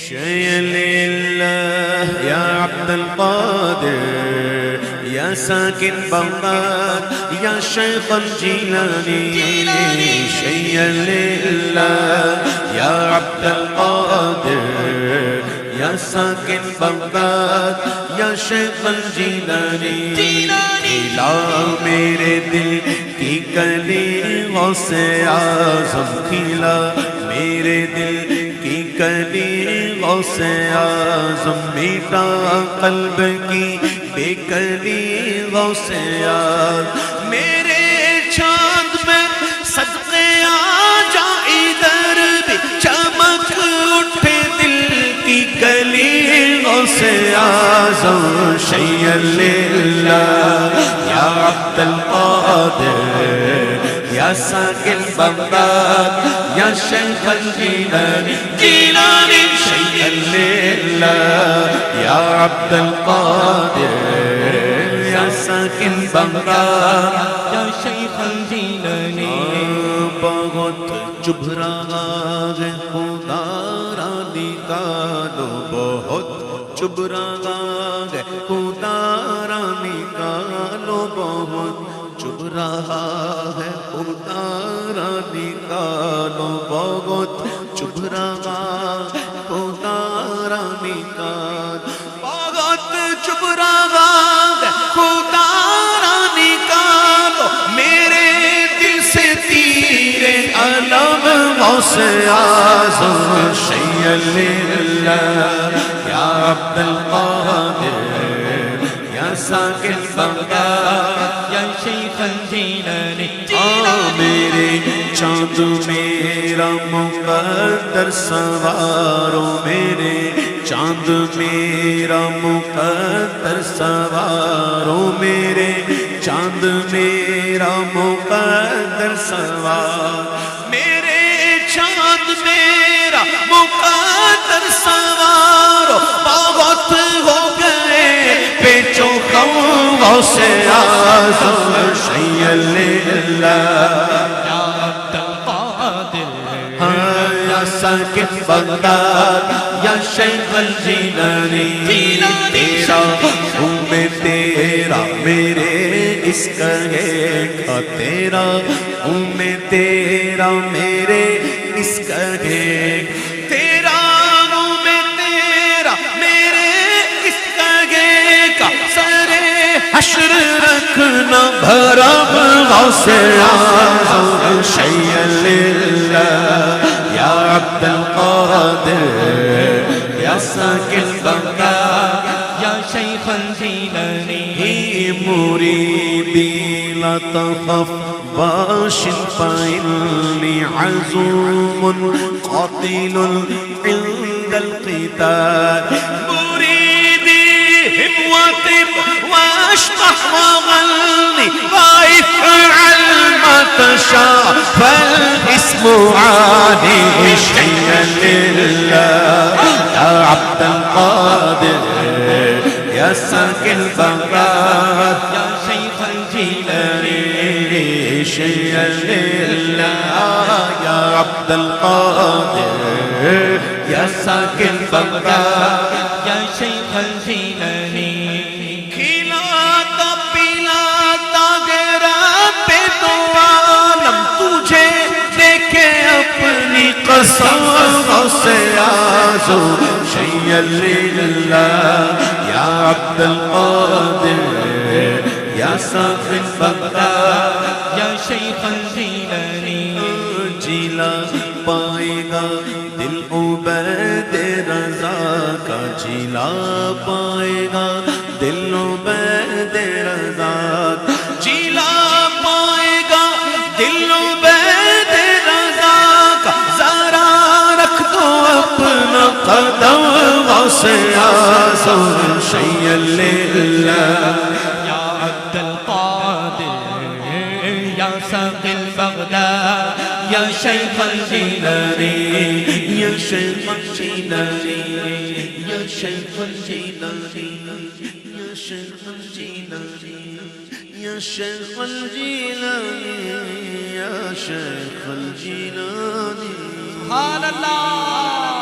شيء لله يا عبد القادر يا ساكن بغداد يا شيخ الجيلاني شيء لله يا عبد القادر يا ساكن بغداد يا شیخ الجیلانی کھلا میرے دل کی کلی غوث اعظم کھلا میرے دل کی کلی غوث اعظم میٹا قلب کی بے کلی غوث اعظم میرے چاند میں صدقے آ جا ادھر بھی چمک اٹھے دل کی کلی غوث اعظم شیء للہ یا عبد القادر یا ساکن بغداد یا شیخ الجیلانی جیلانی شیء للہ یا عبد القادر یا ساکن بغداد یا شیخ الجیلانی بہت چبھرا ہے خدا را نکالو بہت چبھرا ہے خدا را نکالو بہت چبھ رہا ہے خدا را نکالو بہت چبھ رہا ہے خدا را نکالو بہت چبھ رہا ہے خدا را نکالو میرے دل سے تیر علم غوث اعظم شیء للہ یا عبد القادر یا ساکن بغداد یا شیخ الجیلانی میرے چاند میرا مقدر سوارو میرے چاند میرا مقدر سوارو میرے چاند میرا مقدر سوار میرے چاند میرا مقدر سوارو بہت ہو گئے پیچو خم غوث اعظم شیء للہ یا عبد القادر یا ساکن بغداد یا شیخ الجیلانی تیرا ہوں میں تیرا میرے اس کہے کا تیرا ہوں میں تیرا میرے اس کہے تیرا ہوں میں تیرا میرے اس کہے کا سر حشر رکھنا بھرم غوث اعظم شیء للہ یا عبد القادر یا ساکن بغداد یا شیخ الجیلانی مریدی لا تخف باش فإني عزوم قاتل عند القتال مريدي واطب واشطح وغلي وافعل ما تشاء فالاسم عالي شيء لله يا عبد القادر يا ساكن بغداد يا شيخ الجيلاني شيء لله يا عبد القادر يا ساكن بغداد يا شيخ الجيلاني کھلاتا پلاتا گرا پہ تو عالم تجھے دیکھے اپنی قسم غوث اعظم شیء للہ یا عبد القادر یا ساکن بغداد یا شیخ الجیلانی جیلا پائے گا دل عبید رضا کا جیلا پائے گا دل عبید رضا جیلا پائے گا دل عبید رضا کا ذرا رکھ دو اپنا قدم غوث اعظم شیء للہ یا عبد القادر یا ساکن بغداد یا شیخ الجیلانی یا شیخ الجیلانی یا شیخ الجیلانی یا شیخ الجیلانی یا شیخ الجیلانی یا شیخ الجیلانی سبحان اللہ